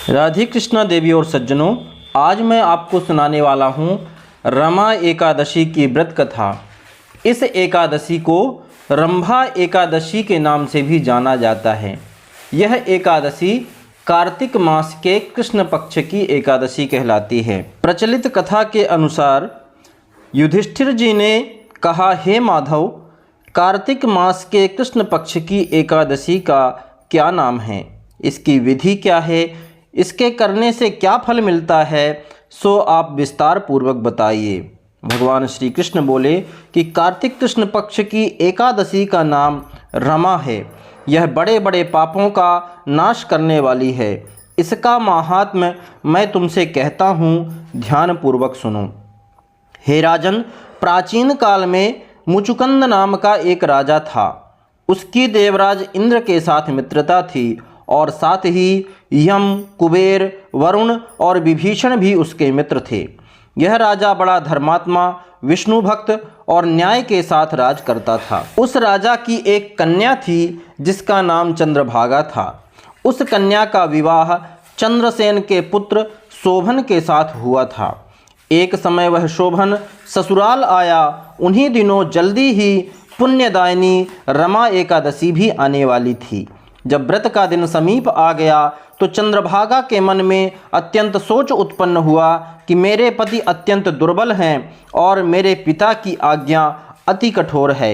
राधे कृष्णा देवी और सज्जनों, आज मैं आपको सुनाने वाला हूँ रमा एकादशी की व्रत कथा। इस एकादशी को रंभा एकादशी के नाम से भी जाना जाता है। यह एकादशी कार्तिक मास के कृष्ण पक्ष की एकादशी कहलाती है। प्रचलित कथा के अनुसार युधिष्ठिर जी ने कहा, हे माधव, कार्तिक मास के कृष्ण पक्ष की एकादशी का क्या नाम है, इसकी विधि क्या है, इसके करने से क्या फल मिलता है, सो आप विस्तार पूर्वक बताइए। भगवान श्री कृष्ण बोले कि कार्तिक कृष्ण पक्ष की एकादशी का नाम रमा है। यह बड़े बड़े पापों का नाश करने वाली है। इसका माहात्म्य मैं तुमसे कहता हूँ, ध्यान पूर्वक सुनो। हे राजन, प्राचीन काल में मुचुकंद नाम का एक राजा था। उसकी देवराज इंद्र के साथ मित्रता थी और साथ ही यम, कुबेर, वरुण और विभीषण भी उसके मित्र थे। यह राजा बड़ा धर्मात्मा, विष्णु भक्त और न्याय के साथ राज करता था। उस राजा की एक कन्या थी जिसका नाम चंद्रभागा था। उस कन्या का विवाह चंद्रसेन के पुत्र शोभन के साथ हुआ था। एक समय वह शोभन ससुराल आया। उन्हीं दिनों जल्दी ही पुण्यदायिनी रमा एकादशी भी आने वाली थी। जब व्रत का दिन समीप आ गया तो चंद्रभागा के मन में अत्यंत सोच उत्पन्न हुआ कि मेरे पति अत्यंत दुर्बल हैं और मेरे पिता की आज्ञा अति कठोर है।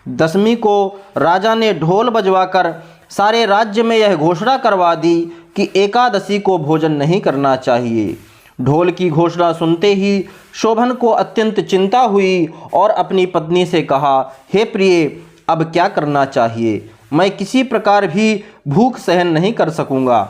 दशमी को राजा ने ढोल बजवाकर सारे राज्य में यह घोषणा करवा दी कि एकादशी को भोजन नहीं करना चाहिए। ढोल की घोषणा सुनते ही शोभन को अत्यंत चिंता हुई और अपनी पत्नी से कहा, हे प्रिय, अब क्या करना चाहिए? मैं किसी प्रकार भी भूख सहन नहीं कर सकूंगा।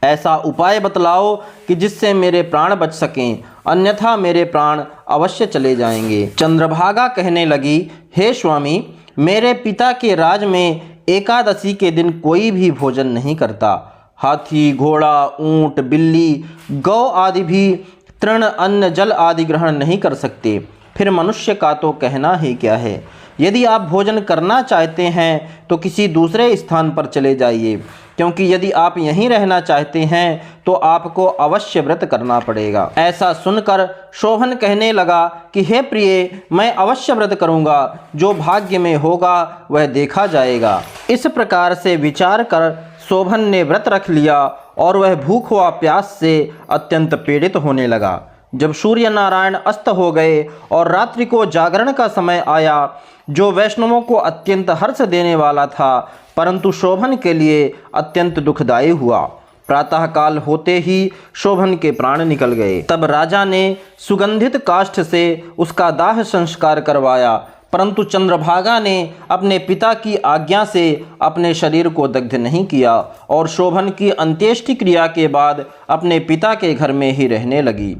ऐसा उपाय बतलाओ कि जिससे मेरे प्राण बच सकें, अन्यथा मेरे प्राण अवश्य चले जाएंगे। चंद्रभागा कहने लगी, हे स्वामी, मेरे पिता के राज में एकादशी के दिन कोई भी भोजन नहीं करता। हाथी, घोड़ा, ऊंट, बिल्ली, गौ आदि भी तृण, अन्न, जल आदि ग्रहण नहीं कर सकते। फिर मनुष्य का तो कहना ही क्या है। यदि आप भोजन करना चाहते हैं तो किसी दूसरे स्थान पर चले जाइए, क्योंकि यदि आप यहीं रहना चाहते हैं तो आपको अवश्य व्रत करना पड़ेगा। ऐसा सुनकर शोभन कहने लगा कि हे प्रिय, मैं अवश्य व्रत करूंगा, जो भाग्य में होगा वह देखा जाएगा। इस प्रकार से विचार कर शोभन ने व्रत रख लिया और वह भूख व प्यास से अत्यंत पीड़ित होने लगा। जब सूर्य नारायण अस्त हो गए और रात्रि को जागरण का समय आया, जो वैष्णवों को अत्यंत हर्ष देने वाला था, परंतु शोभन के लिए अत्यंत दुखदायी हुआ। प्रातःकाल होते ही शोभन के प्राण निकल गए। तब राजा ने सुगंधित काष्ठ से उसका दाह संस्कार करवाया, परंतु चंद्रभागा ने अपने पिता की आज्ञा से अपने शरीर को दग्ध नहीं किया और शोभन की अंत्येष्टि क्रिया के बाद अपने पिता के घर में ही रहने लगी।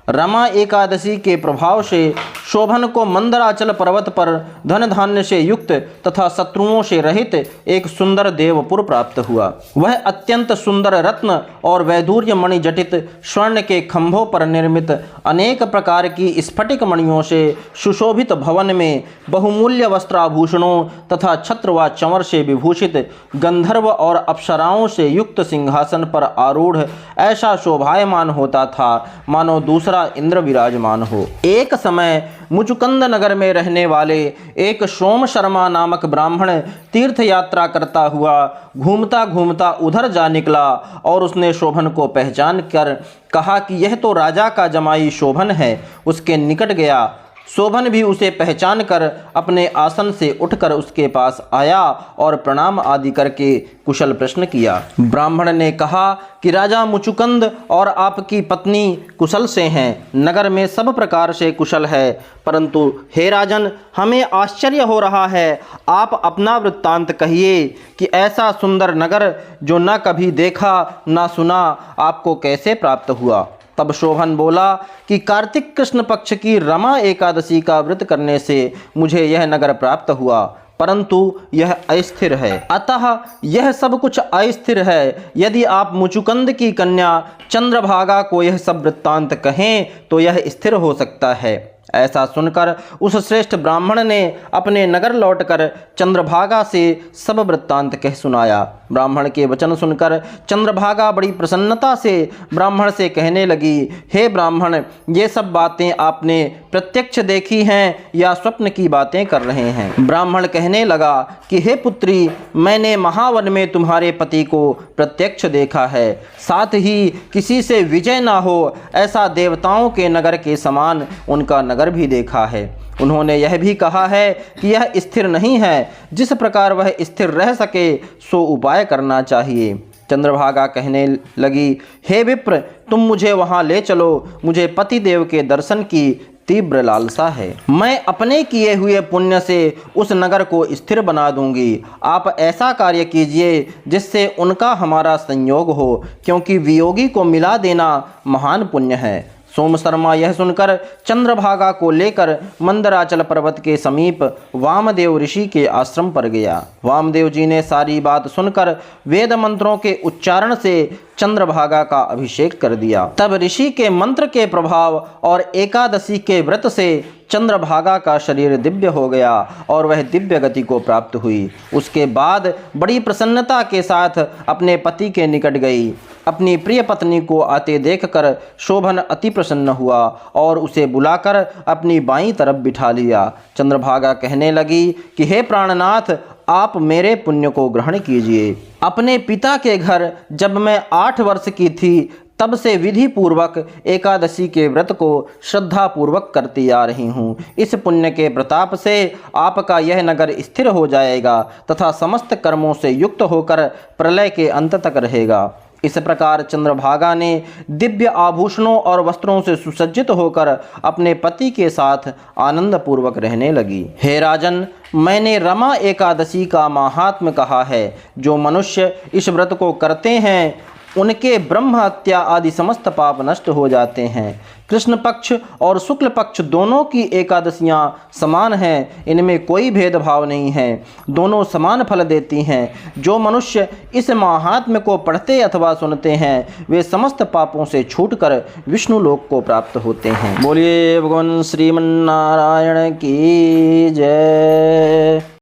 रमा एकादशी के प्रभाव से शोभन को मंदराचल पर्वत पर धन धान्य से युक्त तथा शत्रुओं से रहित एक सुंदर देवपुर प्राप्त हुआ। वह अत्यंत सुंदर रत्न और वैदूर्य मणि जटित स्वर्ण के खंभों पर निर्मित अनेक प्रकार की स्फटिक मणियों से सुशोभित भवन में बहुमूल्य वस्त्राभूषणों तथा छत्र व चंवर से विभूषित गंधर्व और अप्सराओं से युक्त सिंहासन पर आरूढ़ ऐसा शोभायमान होता था मानो दूसरा इंद्र विराजमान हो। एक समय मुचुकंद नगर में रहने वाले एक सोम शर्मा नामक ब्राह्मण तीर्थ यात्रा करता हुआ घूमता घूमता उधर जा निकला और उसने शोभन को पहचान कर कहा कि यह तो राजा का जमाई शोभन है। उसके निकट गया। शोभन भी उसे पहचान कर अपने आसन से उठकर उसके पास आया और प्रणाम आदि करके कुशल प्रश्न किया। ब्राह्मण ने कहा कि राजा मुचुकंद और आपकी पत्नी कुशल से हैं। नगर में सब प्रकार से कुशल है, परंतु हे राजन, हमें आश्चर्य हो रहा है। आप अपना वृत्तांत कहिए कि ऐसा सुंदर नगर जो न कभी देखा न सुना, आपको कैसे प्राप्त हुआ। तब शोभन बोला कि कार्तिक कृष्ण पक्ष की रमा एकादशी का व्रत करने से मुझे यह नगर प्राप्त हुआ, परंतु यह अस्थिर है। अतः यह सब कुछ अस्थिर है। यदि आप मुचुकंद की कन्या चंद्रभागा को यह सब वृत्तांत कहें तो यह स्थिर हो सकता है। ऐसा सुनकर उस श्रेष्ठ ब्राह्मण ने अपने नगर लौटकर चंद्रभागा से सब वृत्तांत कह सुनाया। ब्राह्मण के वचन सुनकर चंद्रभागा बड़ी प्रसन्नता से ब्राह्मण से कहने लगी, हे ब्राह्मण, ये सब बातें आपने प्रत्यक्ष देखी हैं या स्वप्न की बातें कर रहे हैं? ब्राह्मण कहने लगा कि हे पुत्री, मैंने महावन में तुम्हारे पति को प्रत्यक्ष देखा है, साथ ही किसी से विजय ना हो ऐसा देवताओं के नगर के समान उनका नगर भी देखा है। उन्होंने यह भी कहा है कि यह स्थिर नहीं है, जिस प्रकार वह स्थिर रह सके सो उपाय करना चाहिए। चंद्रभागा कहने लगी, हे विप्र, तुम मुझे वहाँ ले चलो, मुझे पतिदेव के दर्शन की तीव्र लालसा है। मैं अपने किए हुए पुण्य से उस नगर को स्थिर बना दूंगी। आप ऐसा कार्य कीजिए जिससे उनका हमारा संयोग हो, क्योंकि वियोगी को मिला देना महान पुण्य है। सोम शर्मा यह सुनकर चंद्रभागा को लेकर मंदराचल पर्वत के समीप वामदेव ऋषि के आश्रम पर गया। वामदेव जी ने सारी बात सुनकर वेद मंत्रों के उच्चारण से चंद्रभागा का अभिषेक कर दिया। तब ऋषि के मंत्र के प्रभाव और एकादशी के व्रत से चंद्रभागा का शरीर दिव्य हो गया और वह दिव्य गति को प्राप्त हुई। उसके बाद बड़ी प्रसन्नता के साथ अपने पति के निकट गई। अपनी प्रिय पत्नी को आते देखकर शोभन अति प्रसन्न हुआ और उसे बुलाकर अपनी बाईं तरफ बिठा लिया। चंद्रभागा कहने लगी कि हे प्राणनाथ, आप मेरे पुण्य को ग्रहण कीजिए। अपने पिता के घर जब मैं 8 वर्ष की थी तब से विधि पूर्वक एकादशी के व्रत को श्रद्धा पूर्वक करती आ रही हूँ। इस पुण्य के प्रताप से आपका यह नगर स्थिर हो जाएगा तथा समस्त कर्मों से युक्त होकर प्रलय के अंत तक रहेगा। इस प्रकार चंद्रभागा ने दिव्य आभूषणों और वस्त्रों से सुसज्जित होकर अपने पति के साथ आनंद पूर्वक रहने लगी। हे राजन, मैंने रमा एकादशी का महात्म्य कहा है। जो मनुष्य इस व्रत को करते हैं उनके ब्रह्म हत्या आदि समस्त पाप नष्ट हो जाते हैं। कृष्ण पक्ष और शुक्ल पक्ष दोनों की एकादशियां समान हैं, इनमें कोई भेदभाव नहीं है, दोनों समान फल देती हैं। जो मनुष्य इस महात्म्य को पढ़ते अथवा सुनते हैं वे समस्त पापों से छूटकर विष्णु लोक को प्राप्त होते हैं। बोलिए भगवान श्रीमन्नारायण की जय।